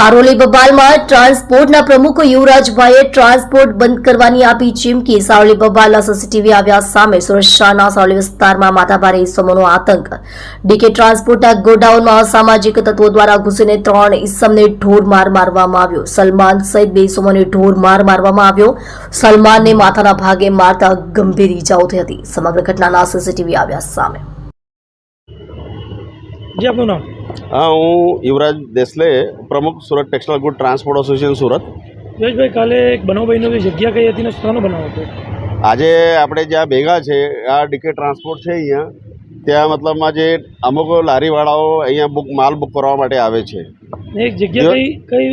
સારોલી બબાલમાં ટ્રાન્સપોર્ટના પ્રમુખ યુવરાજભાઈએ ટ્રાન્સપોર્ટ બંધ કરવાની આપી ચીમકી। સારોલી બબાલના સીસીટીવી આવ્યા સામે સુરક્ષાના સારોલી વિસ્તારમાં માથાભારે ઇસમોનો આતંક। ડીકે ટ્રાન્સપોર્ટના ગોડાઉનમાં અસામાજિક તત્વો દ્વારા ઘૂસીને 3 ઇસમને ઢોરમાર મારવામાં આવ્યો। સલમાન સહિત 2 ઇસમોને ઢોરમાર મારવામાં આવ્યો। સલમાનને માથાના ભાગે મારતા ગંભીર ઇજાઓ થઈ હતી। સમગ્ર ઘટનાના સીસીટીવી આવ્યા સામે। जी आपનું નામ? हाँ, हूँ युवराज देसले, प्रमुख सूरत टेक्सटाइल गुड ट्रांसपोर्ट एसोसिएशन सूरत। જયેશભાઈ, કાલે એક બનાવ બન્યો કે જગ્યા કઈ હતી ને શાનો બનાવ હતો? આજે આપણે જ્યાં ભેગા છે આ ડીકે ટ્રાન્સપોર્ટ છે અહીંયા, ત્યાં મતલબમાં જે અમુક લારીવાળાઓ અહીંયા માલ બુક કરવા માટે આવે છે। એક જગ્યા કઈ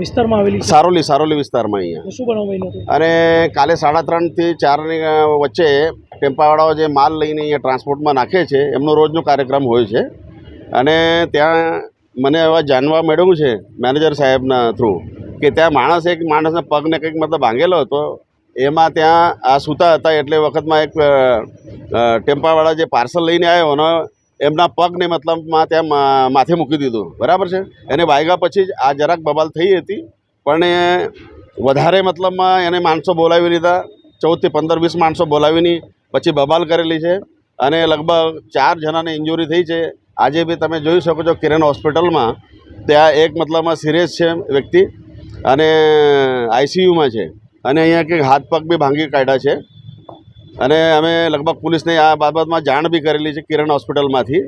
વિસ્તારમાં આવેલી છે? સારોલી વિસ્તારમાં અહીંયા। શું બનાવ બન્યો હતો? અને કાલે 3:30 થી 4 ની વચ્ચે ટેમ્પાવાળાઓ જે માલ લઈને અહીંયા ટ્રાન્સપોર્ટમાં નાખે છે એમનો રોજનો કાર્યક્રમ હોય છે। અને ત્યાં મને એવા જાણવા મળ્યું છે મેનેજર સાહેબના થ્રુ કે ત્યાં એક માણસના પગને કંઈક મતલબ ભાંગેલો હતો। એમાં ત્યાં આ સૂતા હતા એટલે વખતમાં એક ટેમ્પાવાળા જે પાર્સલ લઈને આવ્યો ને એમના પગને મતલબમાં ત્યાં માથે મૂકી દીધું, બરાબર છે। એને વાગ્યા પછી જ આ જરાક બબાલ થઈ હતી, પણ વધારે મતલબમાં એને માણસો બોલાવી લીધા, 14 થી 15 20 માણસો બોલાવીને પછી બબાલ કરેલી છે અને લગભગ 4 જણાને ઇન્જુરી થઈ છે। આજે બી તમે જોઈ શકો છો કિરણ હોસ્પિટલમાં ત્યાં એક મતલબમાં સિરિયસ છે વ્યક્તિ અને આઈસીયુમાં છે અને અહીંયા કંઈક હાથ પગ બી ભાંગી કાઢ્યા છે। અને અમે લગભગ પોલીસને આ બાબતમાં જાણ બી કરેલી છે કિરણ હોસ્પિટલમાંથી।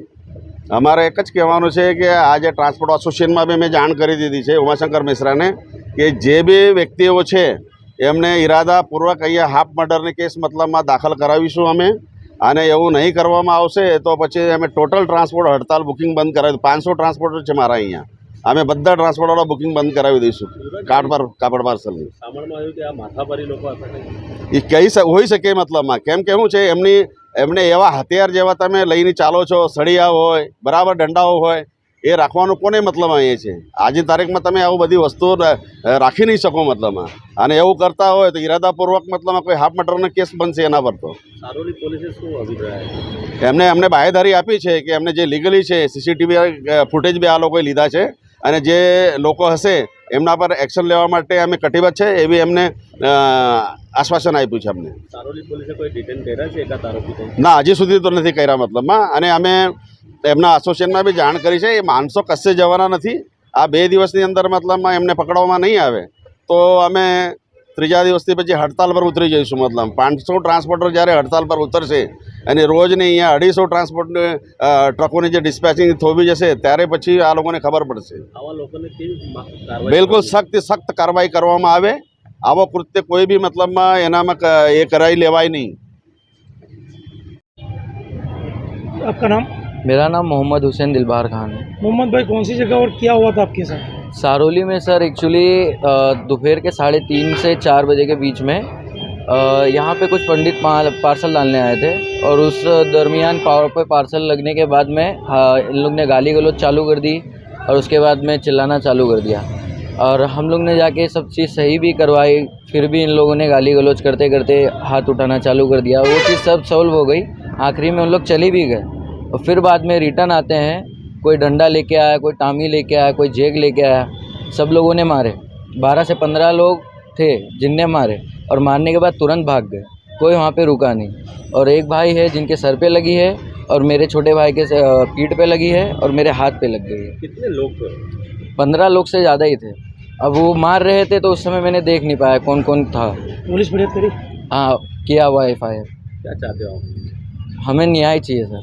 અમારે એક જ કહેવાનું છે કે આજે ટ્રાન્સપોર્ટ એસોસિએશનમાં બી મેં જાણ કરી દીધી છે ઉમાશંકર મિશ્રાને કે જે બી વ્યક્તિઓ છે એમને ઇરાદાપૂર્વક અહીંયા હાફ મર્ડરની કેસ મતલબમાં દાખલ કરાવીશું અમે। અને એવું નહીં કરવામાં આવશે તો પછી અમે ટોટલ ટ્રાન્સપોર્ટ હડતાલ બુકિંગ બંધ કરાવી 500 ટ્રાન્સપોર્ટર છે મારા અહીંયા, અમે બધા ટ્રાન્સપોર્ટવાળા બુકિંગ બંધ કરાવી દઈશું કાપડ પાર્સલની। એ કઈ હોઈ શકે મતલબમાં કેમ કેવું છે એમને એવા હથિયાર જેવા તમે લઈને ચાલો છો, સળિયા હોય, બરાબર દંડાઓ હોય, એ રાખવાનું કોને મતલબ અહીંયા છે? આજની તારીખમાં તમે આવું બધી વસ્તુઓ રાખી નહીં શકો મતલબમાં, અને એવું કરતા હોય તો ઇરાદાપૂર્વક મતલબમાં કોઈ હાફ મર્ડરનો કેસ બનશે એના પર। તો સારોલી પોલીસે શું અભિપ્રાય? અમને બાહેધરી આપી છે કે એમને જે લીગલી છે સીસીટીવી ફૂટેજ બી આ લોકોએ લીધા છે અને જે લોકો હશે એમના પર એક્શન લેવા માટે અમે કટિબદ્ધ છે એવી એમને આશ્વાસન આપ્યું છે અમને। સારોલી પોલીસે કોઈ ડિટેન કર્યા છે એકાદ આરોપી? ના, હજી સુધી તો નથી કર્યા મતલબમાં, અને અમે એમના એસોસિએશનમાં બી જાણ કરી છે એ માણસો કશે જવાના નથી। આ 2 દિવસની અંદર મતલબમાં એમને પકડવામાં નહીં આવે તો અમે 3જા દિવસથી પછી હડતાલ પર ઉતરી જઈશું। મતલબ 500 ટ્રાન્સપોર્ટર જ્યારે હડતાલ પર ઉતરશે અને રોજની અહીંયા 250 ટ્રાન્સપોર્ટ ટ્રકોની જે ડિસ્પેચિંગ થોભી જશે ત્યારે પછી આ લોકોને ખબર પડશે। આવા લોકોને કેવી બિલકુલ સખ્ત કાર્યવાહી કરવામાં આવે। આવો કૃત્ય કોઈ બી મતલબમાં એનામાં એ કરાવી લેવાય નહીં। आपका नाम? मेरा नाम मोहम्मद हुसैन दिलबार खान है। मोहम्मद भाई, कौन सी जगह और क्या हुआ था आपके साथ? सारोली में सर एक्चुअली दोपहर के 3:30 से 4 बजे के बीच में यहाँ पे कुछ पंडित पार्सल डालने आए थे और उस दरमियान पावर पे पार्सल लगने के बाद में इन लोग ने गाली गलौज चालू कर दी और उसके बाद में चिल्लाना चालू कर दिया और हम लोग ने जाके सब चीज़ सही भी करवाई, फिर भी इन लोगों ने गाली गलौज करते करते हाथ उठाना चालू कर दिया। वो चीज़ सब सॉल्व हो गई, आखिरी में उन लोग चले भी गए और फिर बाद में रिटर्न आते हैं, कोई डंडा लेके आया, कोई टामी लेके आया, कोई जेग लेके आया, सब लोगों ने मारे। 12 से 15 लोग थे जिनने मारे और मारने के बाद तुरंत भाग गए, कोई वहाँ पे रुका नहीं। और एक भाई है जिनके सर पे लगी है और मेरे छोटे भाई के पीठ पे लगी है और मेरे हाथ पे लग गई है। कितने लोग थे? 15 लोग से ज़्यादा ही थे। अब वो मार रहे थे तो उस समय मैंने देख नहीं पाया कौन कौन था। पुलिस फरियाद करी? हाँ, किया हुआ FIR। क्या चाहते हो आप? हमें न्याय चाहिए सर।